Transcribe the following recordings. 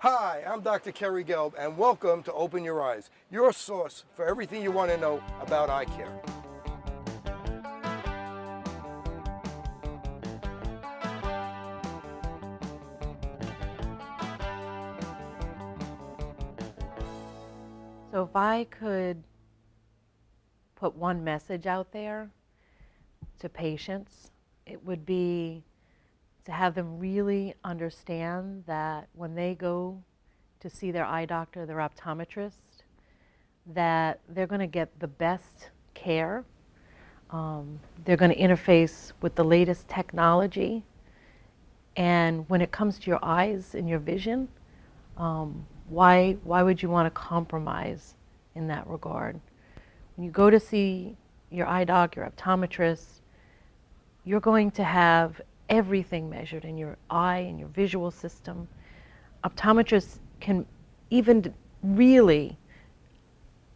Hi, I'm Dr. Kerry Gelb, and welcome to Open Your Eyes, your source for everything you want to know about eye care. So if I could put one message out there to patients, it would be to have them really understand that when they go to see their eye doctor, their optometrist, that they're going to get the best care. They're going to interface with the latest technology. And when it comes to your eyes and your vision, why would you want to compromise in that regard? When you go to see your eye doc, your optometrist, you're going to have everything measured in your eye and your visual system. Optometrists can even really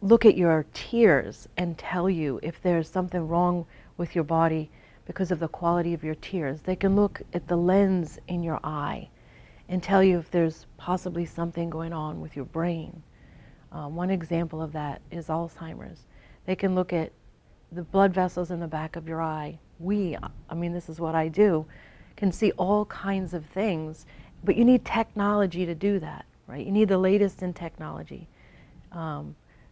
look at your tears and tell you if there's something wrong with your body because of the quality of your tears. They can look at the lens in your eye and tell you if there's possibly something going on with your brain. One example of that is Alzheimer's. They can look at the blood vessels in the back of your eye. This is what I do, can see all kinds of things, but you need technology to do that, right? You need the latest in technology.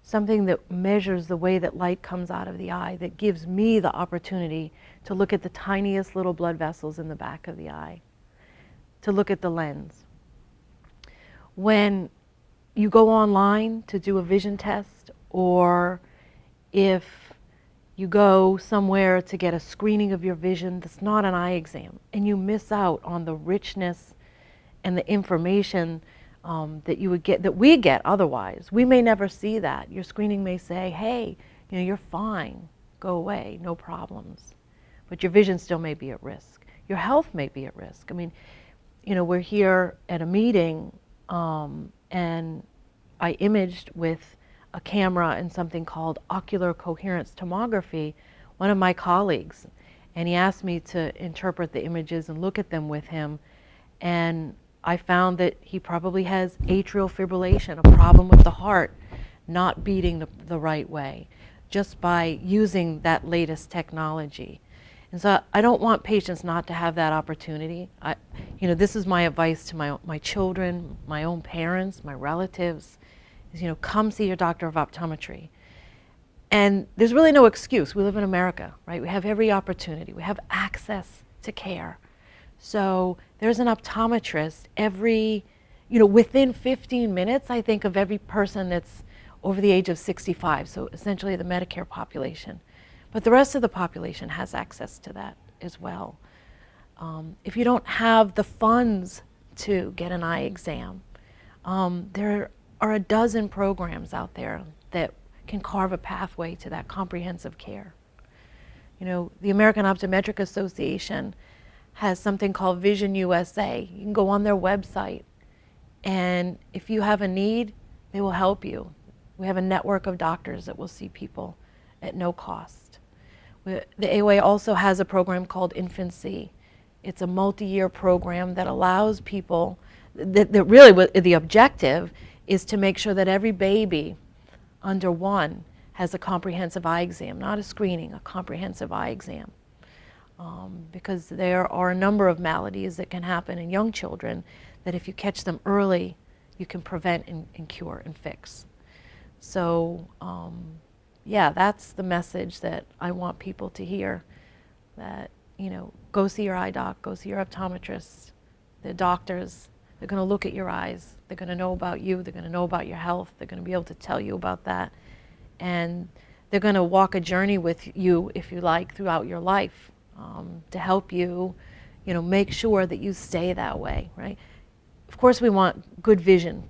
Something that measures the way that light comes out of the eye, that gives me the opportunity to look at the tiniest little blood vessels in the back of the eye, to look at the lens. When you go online to do a vision test, or if you go somewhere to get a screening of your vision that's not an eye exam, and you miss out on the richness and the information that you would get, that we get otherwise. We may never see that. Your screening may say, hey, you're fine, go away, no problems. But your vision still may be at risk. Your health may be at risk. We're here at a meeting, and I imaged with a camera and something called ocular coherence tomography, one of my colleagues, and he asked me to interpret the images and look at them with him, and I found that he probably has atrial fibrillation, a problem with the heart not beating the right way, just by using that latest technology. And so I don't want patients not to have that opportunity. This is my advice to my children, my own parents, my relatives, is, come see your doctor of optometry. And there's really no excuse. We live in America, right? We have every opportunity. We have access to care. So there's an optometrist within 15 minutes, I think, of every person that's over the age of 65, so essentially the Medicare population. But the rest of the population has access to that as well. If you don't have the funds to get an eye exam, there are a dozen programs out there that can carve a pathway to that comprehensive care. The American Optometric Association has something called Vision USA. You can go on their website, and if you have a need, they will help you. We have a network of doctors that will see people at no cost. The AOA also has a program called Infancy. It's a multi-year program that allows people, that really the objective is to make sure that every baby under 1 has a comprehensive eye exam, not a screening, a comprehensive eye exam. Because there are a number of maladies that can happen in young children that if you catch them early, you can prevent and cure and fix. So that's the message that I want people to hear, that, go see your eye doc, go see your optometrist. The doctors, they're going to look at your eyes. They're going to know about you. They're going to know about your health. They're going to be able to tell you about that. And they're going to walk a journey with you, if you like, throughout your life, to help you, make sure that you stay that way, right? Of course, we want good vision,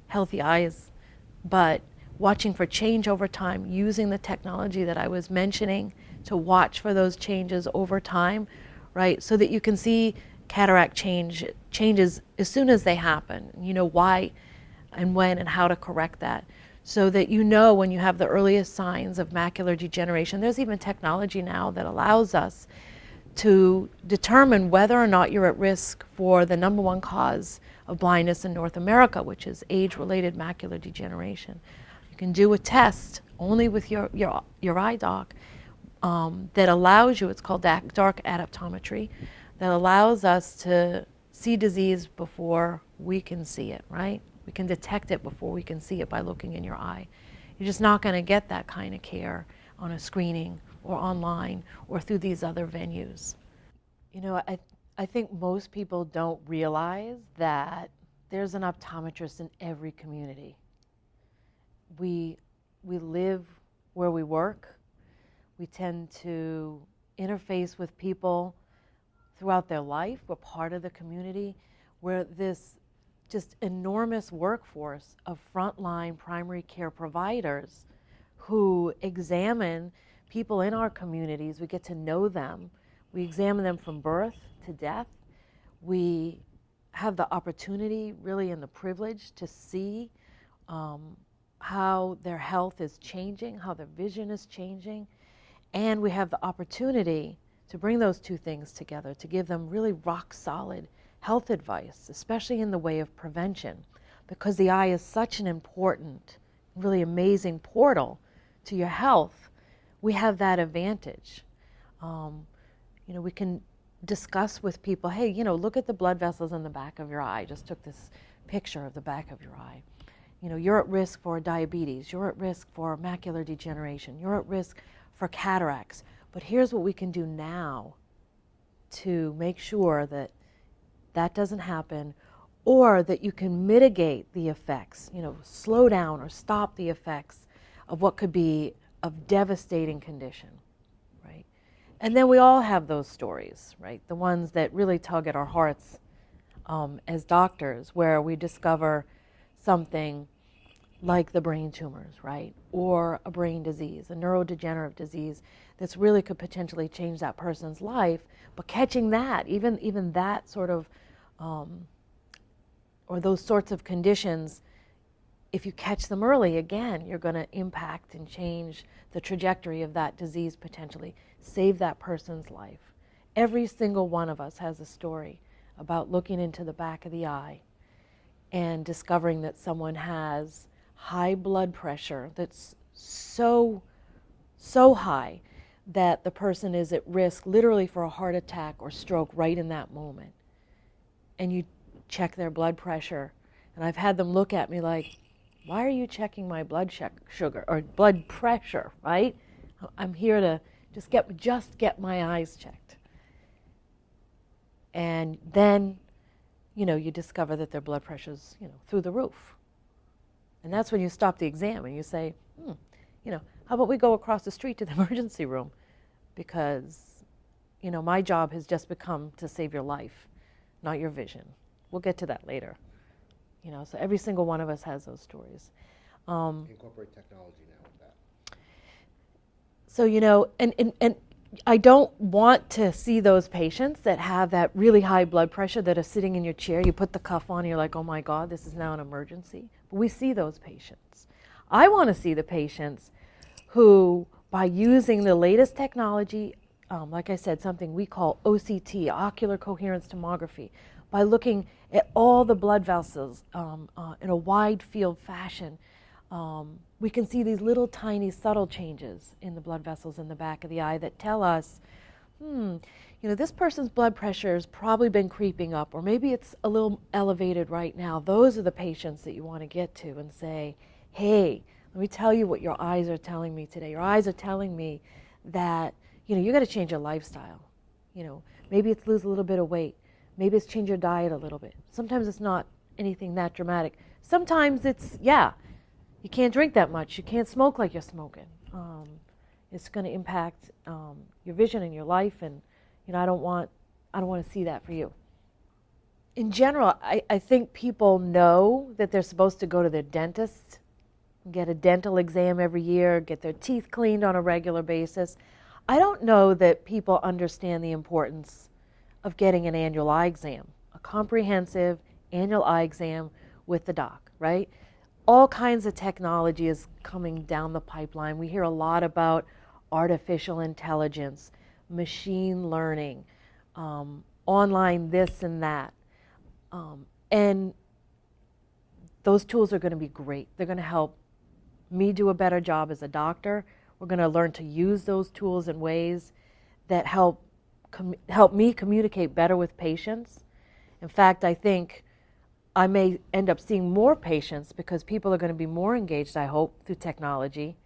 healthy eyes, but watching for change over time, using the technology that I was mentioning to watch for those changes over time, right? So that you can see cataract changes as soon as they happen. You know why and when and how to correct that. So that when you have the earliest signs of macular degeneration. There's even technology now that allows us to determine whether or not you're at risk for the number 1 cause of blindness in North America, which is age-related macular degeneration. You can do a test only with your eye doc that allows you, it's called dark adaptometry, that allows us to see disease before we can see it, right? We can detect it before we can see it by looking in your eye. You're just not going to get that kind of care on a screening or online or through these other venues. You know, I think most people don't realize that there's an optometrist in every community. We live where we work. We tend to interface with people throughout their life. We're part of the community. We're this just enormous workforce of frontline primary care providers who examine people in our communities. We get to know them. We examine them from birth to death. We have the opportunity, really, and the privilege to see how their health is changing, how their vision is changing. And we have the opportunity to bring those two things together, to give them really rock solid health advice, especially in the way of prevention, because the eye is such an important, really amazing portal to your health. We have that advantage. You know, we can discuss with people, hey, you know, look at the blood vessels in the back of your eye. I just took this picture of the back of your eye. You know, you're at risk for diabetes. You're at risk for macular degeneration. You're at risk for cataracts. But here's what we can do now to make sure that that doesn't happen, or that you can mitigate the effects, you know, slow down or stop the effects of what could be a devastating condition, right? And then we all have those stories, right? The ones that really tug at our hearts as doctors, where we discover something like the brain tumors, right? Or a brain disease, a neurodegenerative disease that's really could potentially change that person's life. But catching that, even that sort of, or those sorts of conditions, if you catch them early, again, you're going to impact and change the trajectory of that disease potentially, save that person's life. Every single one of us has a story about looking into the back of the eye and discovering that someone has high blood pressure that's so high that the person is at risk literally for a heart attack or stroke right in that moment. And you check their blood pressure, and I've had them look at me like, why are you checking my blood sugar or blood pressure, right? I'm here to just get my eyes checked. And then, you know, you discover that their blood pressure's, you know, through the roof. And that's when you stop the exam and you say, you know, how about we go across the street to the emergency room? Because, you know, my job has just become to save your life, not your vision. We'll get to that later. You know, so every single one of us has those stories. Incorporate technology now with that. So, you know, and I don't want to see those patients that have that really high blood pressure that are sitting in your chair. You put the cuff on, you're like, oh my God, this is now an emergency. But we see those patients. I want to see the patients who, by using the latest technology, like I said, something we call OCT, ocular coherence tomography, by looking at all the blood vessels in a wide field fashion, we can see these little tiny subtle changes in the blood vessels in the back of the eye that tell us, you know, this person's blood pressure has probably been creeping up, or maybe it's a little elevated right now. Those are the patients that you want to get to and say, hey, let me tell you what your eyes are telling me today. Your eyes are telling me that, you know, you got to change your lifestyle. You know, maybe it's lose a little bit of weight. Maybe it's change your diet a little bit. Sometimes it's not anything that dramatic. Sometimes it's, yeah, you can't drink that much. You can't smoke like you're smoking. It's going to impact your vision and your life, and you know, I don't want to see that for you. In general, I think people know that they're supposed to go to their dentist, get a dental exam every year, get their teeth cleaned on a regular basis. I don't know that people understand the importance of getting an annual eye exam, a comprehensive annual eye exam with the doc, right? All kinds of technology is coming down the pipeline. We hear a lot about artificial intelligence, machine learning, online this and that. And those tools are going to be great. They're going to help me do a better job as a doctor. We're going to learn to use those tools in ways that help me communicate better with patients. In fact, I think I may end up seeing more patients because people are going to be more engaged, I hope, through technology,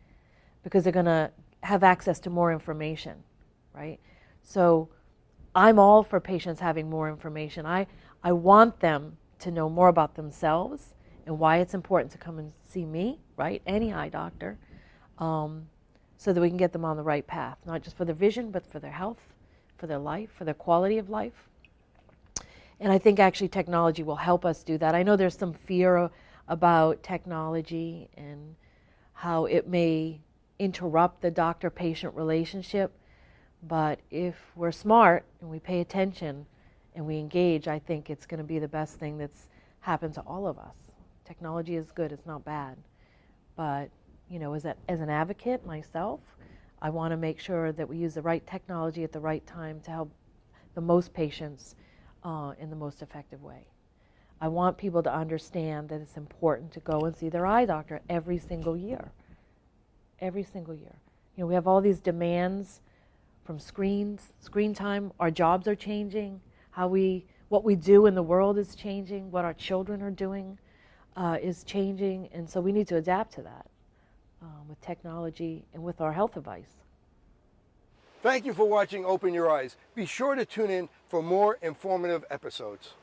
because they're going to have access to more information, right? So I'm all for patients having more information. I want them to know more about themselves and why it's important to come and see me, right? Any eye doctor, so that we can get them on the right path, not just for their vision, but for their health, for their life, for their quality of life. And I think actually technology will help us do that. I know there's some fear about technology and how it may interrupt the doctor-patient relationship, but if we're smart and we pay attention and we engage, I think it's going to be the best thing that's happened to all of us. Technology is good, it's not bad. But, you know, as an advocate myself, I want to make sure that we use the right technology at the right time to help the most patients in the most effective way. I want people to understand that it's important to go and see their eye doctor every single year. Every single year. You know, we have all these demands from screen time. Our jobs are changing. What we do in the world is changing. What our children are doing is changing. And so we need to adapt to that with technology and with our health advice. Thank you for watching Open Your Eyes. Be sure to tune in for more informative episodes.